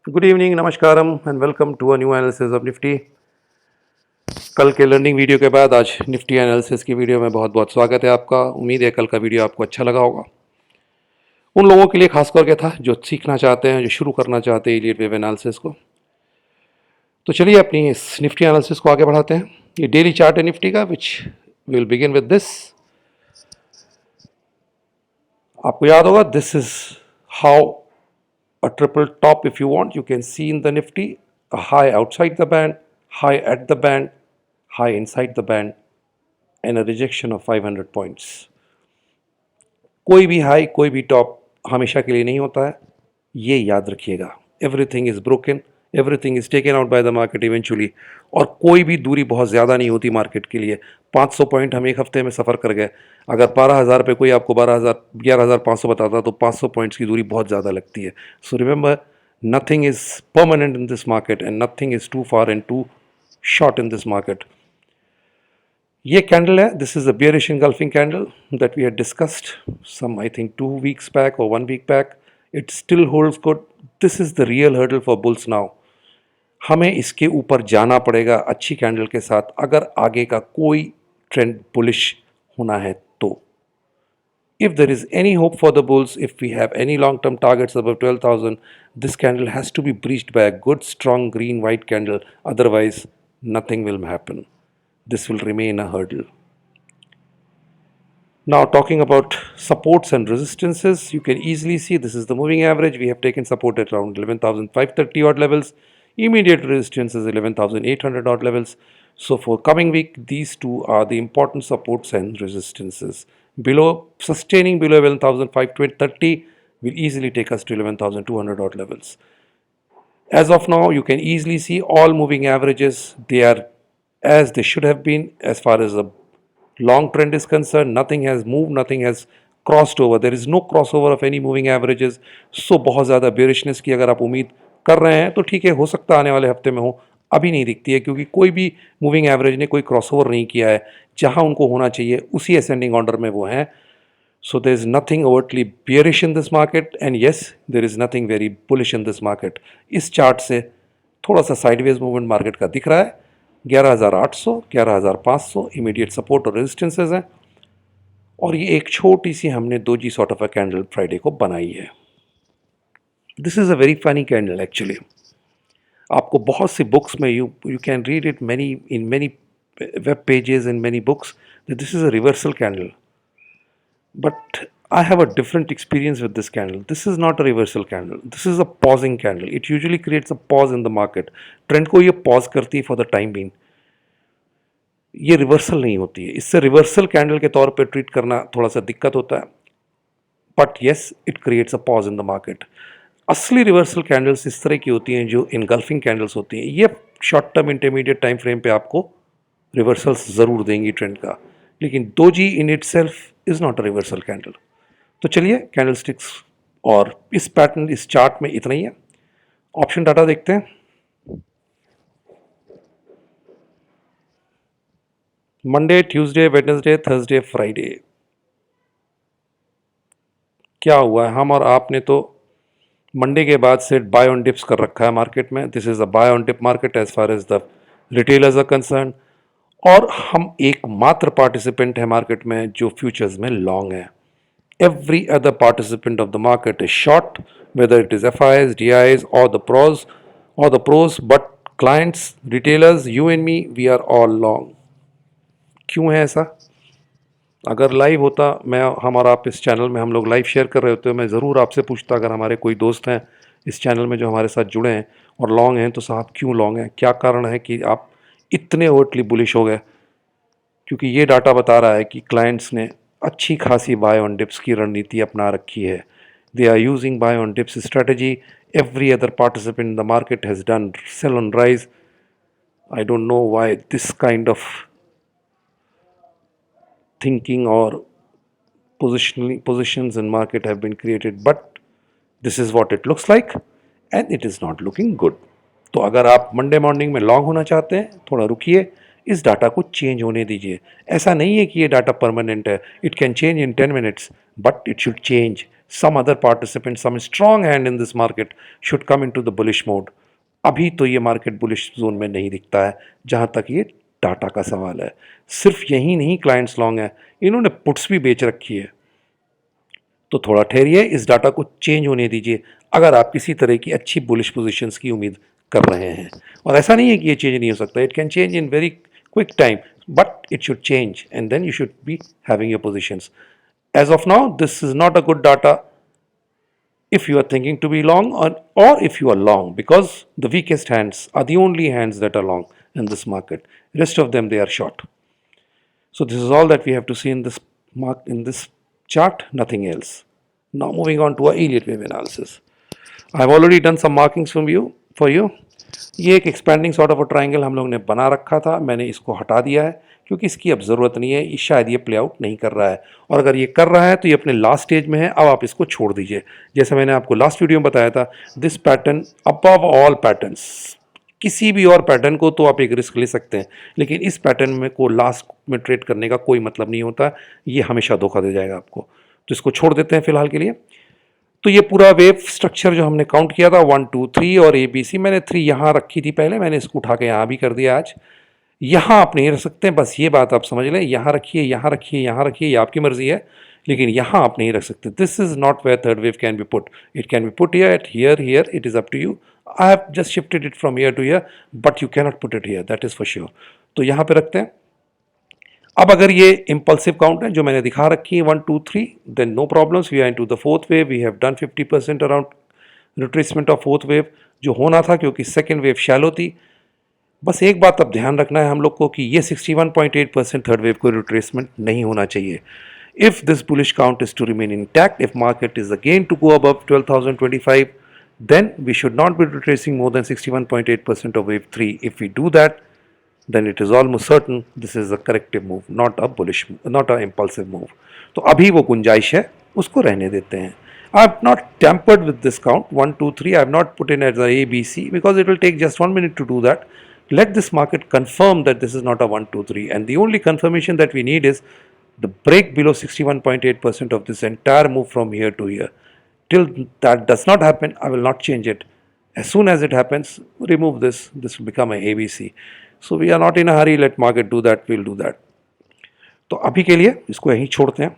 Good evening, नमस्कारम and welcome to a new analysis of Nifty. कल के learning video के बाद आज निफ्टी एनालिसिस की वीडियो में बहुत बहुत स्वागत है आपका। उम्मीद है कल का वीडियो आपको अच्छा लगा होगा। उन लोगों के लिए खास करके था जो सीखना चाहते हैं, जो शुरू करना चाहते हैं इलीट वेव एनालिसिस को। तो चलिए अपनी इस निफ्टी एनालिसिस को आगे बढ़ाते हैं। ये डेली चार्ट है निफ्टी का, which will begin with this. आपको याद होगा, this is how a triple top if you want. You can see in the nifty a high outside the band, high at the band, high inside the band, and a rejection of 500 points. कोई भी high कोई भी top हमेशा के लिए नहीं होता है, ये याद रखिएगा। Everything is broken, everything is taken out by the market eventually. और कोई भी दूरी बहुत ज़्यादा नहीं होती मार्केट के लिए। 500 पॉइंट हम एक हफ्ते में सफ़र कर गए। अगर 12,000 पे कोई आपको 11,500 बताता तो 500 पॉइंट्स की दूरी बहुत ज़्यादा लगती है। So remember, nothing is permanent in this market and nothing is too far and too short in this market. ये कैंडल है, this is a bearish engulfing candle that we had discussed some I think 2 weeks back or 1 week back. It still holds good. This is the real hurdle for bulls now. हमें इसके ऊपर जाना पड़ेगा अच्छी candle के साथ अगर आगे का कोई ट्रेंड बुलिश होना है तो। If there is any hope for the bulls, if we have any long-term targets above 12,000, this candle has to be breached by a good strong green white candle. Otherwise, nothing will happen. This will remain a hurdle. Now talking about supports and resistances, you can easily see this is the moving average. We have taken support at around 11,530 odd levels. Immediate resistance is 11,800 odd levels. So for coming week, these two are the important supports and resistances. Sustaining below 11,530 will easily take us to 11,200 odd levels. As of now, you can easily see all moving averages, they are as they should have been as far as the long trend is concerned. Nothing has moved, nothing has crossed over. There is no crossover of any moving averages. So बहुत ज़्यादा bearishness की अगर आप उम्मीद कर रहे हैं तो ठीक है, हो सकता है आने वाले हफ्ते में हो। अभी नहीं दिखती है क्योंकि कोई भी मूविंग एवरेज ने कोई क्रॉसओवर नहीं किया है। जहां उनको होना चाहिए उसी असेंडिंग ऑर्डर में वो हैं। So there is nothing overtly bearish in this market, and yes, there is nothing very bullish in this market. इस चार्ट से थोड़ा सा साइडवेज मूवमेंट मार्केट का दिख रहा है। 11,800, 11,500 इमीडिएट सपोर्ट और रेजिस्टेंसेज हैं। और ये एक छोटी सी हमने doji sort of a candle Friday को बनाई है। This is a very funny candle actually. आपको बहुत सी बुक्स में you can read it in many web pages in many books that this is a reversal candle. But I have a different experience with this candle. This is not a reversal candle. This is a pausing candle. It usually creates a pause in the market. Trend को ये pause करती है for the time being. ये reversal नहीं होती है। इससे reversal candle के तौर पे ट्रीट करना थोड़ा सा दिक्कत होता है। But yes, it creates a pause in the market. असली रिवर्सल कैंडल्स इस तरह की होती हैं जो इनगल्फिंग कैंडल्स होती हैं। ये short term intermediate time frame पे आपको रिवर्सल्स ज़रूर देंगी ट्रेंड का, लेकिन doji in it self is not a reversal candle. तो चलिए कैंडल स्टिक्स और इस पैटर्न इस चार्ट में इतना ही है। ऑप्शन डाटा देखते हैं। Monday, Tuesday, Wednesday, Thursday, Friday क्या हुआ है? हम और आपने तो मंडे के बाद से बाय ऑन डिप्स कर रखा है मार्केट में। This is a buy on dip market as far as the retailers are concern. और हम एकमात्र पार्टिसिपेंट है मार्केट में जो फ्यूचर्स में लॉन्ग है। Every other participant of the market is short, whether it is FIs, DIs or the pros, but clients, retailers, you and me, we are all long. क्यों है ऐसा? अगर लाइव होता, हम और आप इस चैनल में हम लोग लाइव शेयर कर रहे होते, मैं ज़रूर आपसे पूछता, अगर हमारे कोई दोस्त हैं इस चैनल में जो हमारे साथ जुड़े हैं और लॉन्ग हैं, तो साहब क्यों लॉन्ग हैं? क्या कारण है कि आप इतने ओवरटली बुलिश हो गए? क्योंकि ये डाटा बता रहा है कि क्लाइंट्स ने अच्छी खासी बाय ऑन डिप्स की रणनीति अपना रखी है। They are using buy on dips strategy. Every other participant in the market has done sell on rise. I don't know why this kind of thinking or positions in market have been created, but this is what it looks like and it is not looking good. तो अगर आप Monday morning में long होना चाहते हैं, थोड़ा रुकिए, इस डाटा को चेंज होने दीजिए। ऐसा नहीं है कि ये डाटा परमानेंट है, it can change in 10 minutes, but it should change some other participant, some strong hand in this market should come into the bullish mode. अभी तो ये मार्केट बुलिश जोन में नहीं दिखता है जहाँ तक ये डाटा का सवाल है। सिर्फ यही नहीं क्लाइंट्स लॉन्ग है, इन्होंने पुट्स भी बेच रखी है। तो थोड़ा ठहरिए, इस डाटा को चेंज होने दीजिए अगर आप किसी तरह की अच्छी बुलिश पोजीशंस की उम्मीद कर रहे हैं। और ऐसा नहीं है कि ये चेंज नहीं हो सकता, it can change in very quick time, but it should change and then you should be having your positions. As of now, this is not a good data if you are thinking to be long, or if you are long, because the weakest hands are the only hands that are long in this market. Rest of them, they are short. So this is all that we have to see in this chart, nothing else. Now moving on to our Elliott wave analysis. I have already done some markings for you. ये एक expanding sort of a triangle हम लोग ने बना रखा था, मैंने इसको हटा दिया है क्योंकि इसकी अब ज़रूरत नहीं है, शायद ये प्ले आउट नहीं कर रहा है। और अगर ये कर रहा है तो ये अपने लास्ट स्टेज में है, अब आप इसको छोड़ दीजिए। जैसे मैंने आपको लास्ट वीडियो में बताया था, this pattern above all patterns, किसी भी और पैटर्न को तो आप एक रिस्क ले सकते हैं, लेकिन इस पैटर्न में को लास्ट में ट्रेड करने का कोई मतलब नहीं होता, ये हमेशा धोखा दे जाएगा आपको। तो इसको छोड़ देते हैं फिलहाल के लिए। तो ये पूरा वेव स्ट्रक्चर जो हमने काउंट किया था 1 2 3 और ABC, मैंने 3 यहाँ रखी थी पहले, मैंने इसको उठा के यहाँ भी कर दिया आज। यहाँ आप नहीं रख सकते, बस ये बात आप समझ लें, यहाँ रखिए, यहाँ रखिए, यहाँ रखिए, ये आपकी मर्जी है, लेकिन यहाँ आप नहीं रख सकते। This is not where third wave can be put, it can be put here, at here, it is up to you. I have just shifted it from here to here, but you cannot put it here, that is for sure. तो यहाँ पे रखते हैं। अब अगर ये impulsive count है जो मैंने दिखा रखी है 1 2 3, then no problems, we are into the fourth wave, we have done 50% around retracement of fourth wave जो होना था, क्योंकि सेकेंड वेव शैलो थी। बस एक बात अब ध्यान रखना है हम लोग को कि ये 61.8% थर्ड वेव को रिट्रेसमेंट नहीं होना चाहिए। If this bullish count is to remain intact, if market is again to go above 12,025, then we should not be retracing more than 61.8% of wave 3. If we do that, then it is almost certain this is a corrective move, not a bullish, not a impulsive move. तो अभी वो गुंजाइश है, उसको रहने देते हैं। I have not tampered with this count 1 2 3. I have not put in as a ABC because it will take just 1 minute to do that. Let this market confirm that this is not a 1 2 3, and the only confirmation that we need is the break below 61.8% of this entire move from here to here. Till that does not happen, I will not change it. As soon as it happens, remove this. This will become a ABC. So we are not in a hurry. Let market do that. We'll do that. तो अभी के लिए इसको यहीं छोड़ते हैं।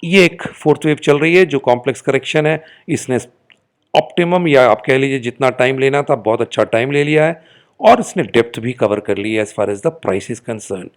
ये एक फोर्थ वेव चल रही है जो कॉम्प्लेक्स करेक्शन है, इसने ऑप्टिमम या आप कह लीजिए जितना टाइम लेना था बहुत अच्छा टाइम ले लिया है, और इसने डेप्थ भी कवर कर ली है as far as the price is concern.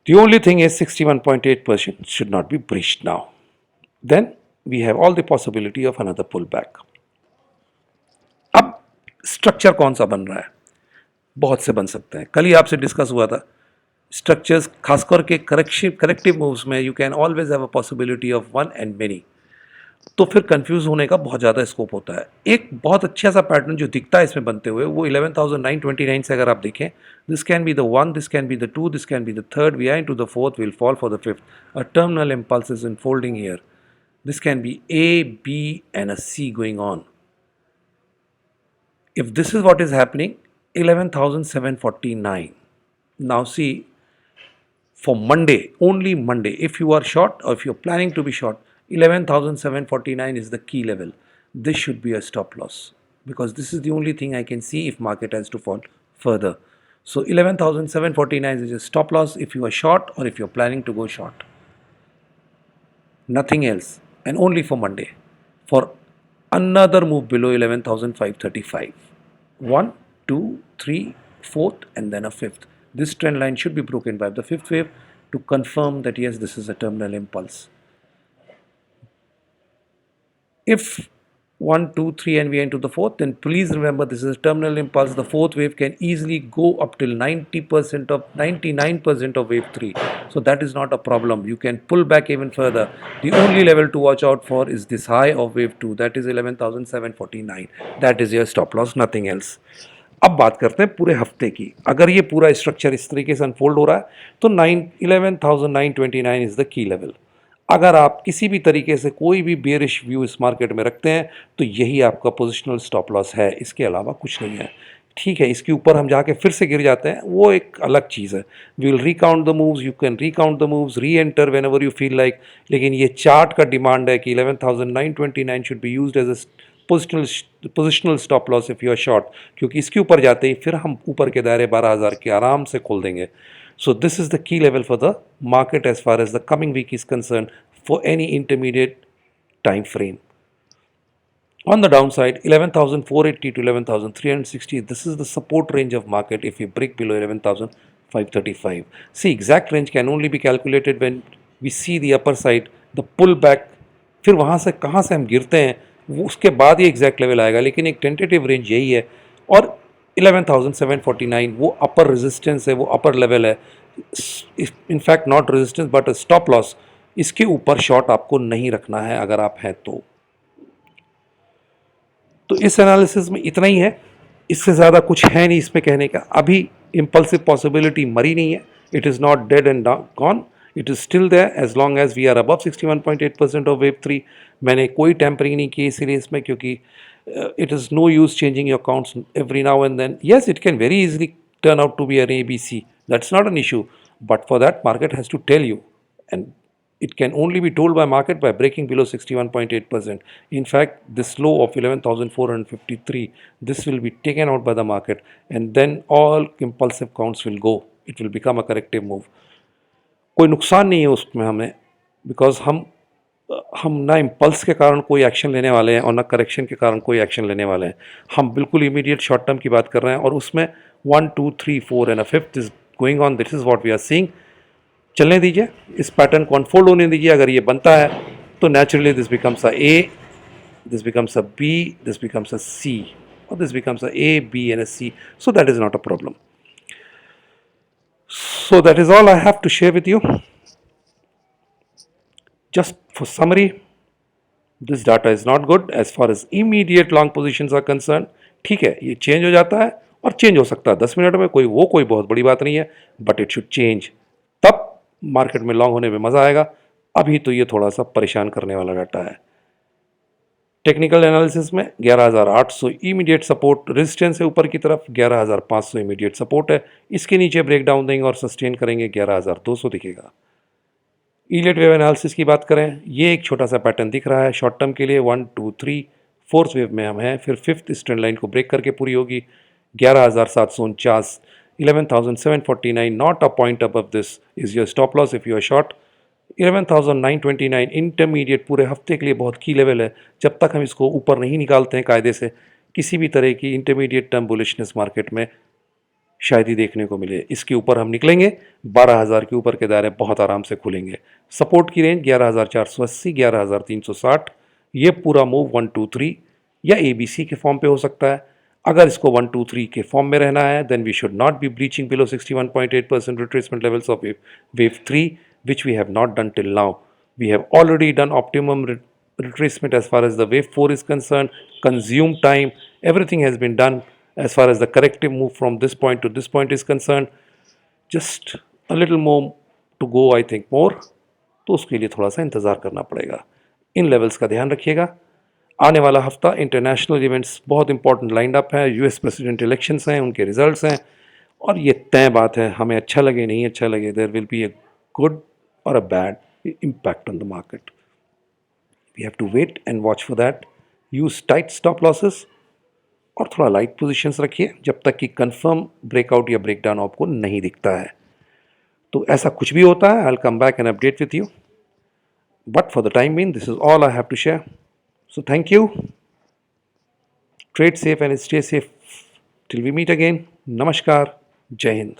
The only thing is 61.8% should not be breached now. Then we have all the possibility of another pullback. अब स्ट्रक्चर कौन सा बन रहा है? बहुत से बन सकते हैं। कल ही आपसे डिस्कस हुआ था, स्ट्रक्चर्स खासकर के करेक्टिव मूव्स में you can always have a possibility of one and many. तो फिर कंफ्यूज होने का बहुत ज़्यादा स्कोप होता है। एक बहुत अच्छा सा पैटर्न जो दिखता है इसमें बनते हुए वो 11,929 से अगर आप देखें, this can be the 1, this can be the 2, this can be the 3rd, we are into the 4th, will fall for the 5th। A terminal impulse is unfolding here, this can be A, B and a C going on. If this is what is happening, 11,749. Now see, for Monday, only Monday, if you are short or if you're planning to be short, 11,749 is the key level. This should be a stop loss because this is the only thing I can see if market has to fall further. So 11,749 is a stop loss if you are short or if you're planning to go short. Nothing else, and only for Monday. For another move below 11,535. 1, 2, 3, 4th and then a 5th. This trend line should be broken by the 5th wave to confirm that yes, this is a terminal impulse. If 1, 2, 3 and we are into the 4th, then please remember this is a terminal impulse. The 4th wave can easily go up till 99% of wave 3. So that is not a problem. You can pull back even further. The only level to watch out for is this high of wave 2, that is 11,749. That is your stop loss, nothing else. अब बात करते हैं पूरे हफ्ते की। अगर ये पूरा स्ट्रक्चर इस तरीके से अनफोल्ड हो रहा है तो 11,929 इज द की लेवल। अगर आप किसी भी तरीके से कोई भी बेरिश व्यू इस मार्केट में रखते हैं तो यही आपका पोजिशनल स्टॉप लॉस है, इसके अलावा कुछ नहीं है। ठीक है, इसके ऊपर हम जाके फिर से गिर जाते हैं, वो एक अलग चीज़ है। We will recount the moves, you can recount the moves, re enter whenever you feel like, लेकिन ये चार्ट का डिमांड है कि 11,929 should be used as a positional stop loss if you are short, क्योंकि इसके ऊपर जाते ही फिर हम ऊपर के दायरे 12,000 के आराम से खोल देंगे। So this is the key level for the market as far as the coming week is concern for any intermediate time frame. On the downside, 11,480 to 11,360, this is the support range of market if we break below 11,535. See, exact range can only be calculated when we see the upper side, the pullback, फिर वहाँ से कहाँ से हम गिरते हैं वो उसके बाद ही एग्जैक्ट लेवल आएगा, लेकिन एक टेंटेटिव रेंज यही है। और 11,749 वो अपर रेजिस्टेंस है, वो अपर लेवल है, in fact not resistance but stop loss. इसके ऊपर शॉर्ट आपको नहीं रखना है अगर आप हैं तो इस एनालिसिस में इतना ही है, इससे ज़्यादा कुछ है नहीं इसमें कहने का। अभी इम्पल्सिव पॉसिबिलिटी मरी नहीं है, it is not dead and gone, it is still there as long as we are above 61.8% of wave 3। मैंने कोई टेम्परिंग नहीं की इसीलिए इसमें, क्योंकि it is no use changing your accounts every now and then. Yes, it can very easily turn out to be an ABC, that's not an issue, but for that market has to tell you, and it can only be told by market by breaking below 61.8%. In fact, this low of 11,453, this will be taken out by the market, and then all impulsive counts will go, it will become a corrective move. कोई नुकसान नहीं है उसमें हमें, because हम ना impulse के कारण कोई एक्शन लेने वाले हैं और ना करेक्शन के कारण कोई एक्शन लेने वाले हैं। हम बिल्कुल इमीडिएट शॉर्ट टर्म की बात कर रहे हैं, और उसमें 1 2 3 4 and a fifth is going on, this is what we are seeing. चलने दीजिए, इस पैटर्न को अनफोल्ड होने दीजिए। अगर ये बनता है तो naturally this becomes a A, this becomes a B, this becomes a C, और this becomes a A B and a C, so that is not a problem. So that is all I have to share with you. Just for summary, this data is not good as far as immediate long positions are concerned. ठीक है, ये change हो जाता है और change हो सकता है 10 मिनट में, कोई बहुत बड़ी बात नहीं है, बट इट शुड चेंज, तब मार्केट में लॉन्ग होने में मज़ा आएगा। अभी तो ये थोड़ा सा परेशान करने वाला डाटा है। टेक्निकल एनालिसिस में 11,800 इमीडिएट सपोर्ट रेजिस्टेंस है ऊपर की तरफ, 11,500 इमीडिएट सपोर्ट है। इसके नीचे ब्रेक डाउन देंगे और सस्टेन करेंगे, 11,200 दिखेगा। ईलेट वेव एनालिसिस की बात करें, ये एक छोटा सा पैटर्न दिख रहा है शॉर्ट टर्म के लिए, 1 2 3 फोर्थ वेव में हम हैं, फिर फिफ्थ स्ट्रेंड लाइन को ब्रेक करके पूरी होगी 11,749, 11,749 not a point above this is your stop loss if you are short. 11,929 intermediate पूरे हफ्ते के लिए बहुत की लेवल है। जब तक हम इसको ऊपर नहीं निकालते हैं कायदे से, किसी भी तरह की इंटरमीडिएट टर्म बुलिशनेस मार्केट में शायद ही देखने को मिले। इसके ऊपर हम निकलेंगे, 12,000 के ऊपर के दायरे बहुत आराम से खुलेंगे। सपोर्ट की रेंज 11,480, 11,360, ये पूरा मूव 1 2 3 या ABC के फॉर्म पे हो सकता है। अगर इसको 1 2 3 के फॉर्म में रहना है, then we should not be breaching below 61.8% retracement levels of wave 3, which we have not done till now. We have already done optimum retracement as far as the wave 4 is concerned, consume time, everything has been done as far as the corrective move from this point to this point is concerned. Just a little more to go, I think more. तो उसके लिए थोड़ा सा इंतज़ार करना पड़ेगा। इन levels का ध्यान रखिएगा। आने वाला हफ्ता इंटरनेशनल इवेंट्स बहुत इंपॉर्टेंट लाइंड अप है, यूएस प्रेसिडेंट इलेक्शंस हैं, उनके रिजल्ट्स हैं, और ये तय बात है, हमें अच्छा लगे नहीं अच्छा लगे, there will be a good or a bad impact on the market. We have to wait and watch for that. Use tight stop losses और थोड़ा लाइट पोजीशंस रखिए जब तक कि कंफर्म ब्रेकआउट या ब्रेकडाउन आपको नहीं दिखता है। तो ऐसा कुछ भी होता है, I will come back and update with you, but for the time being this is all I have to share. So thank you, trade safe and stay safe till we meet again. नमस्कार, जय हिंद।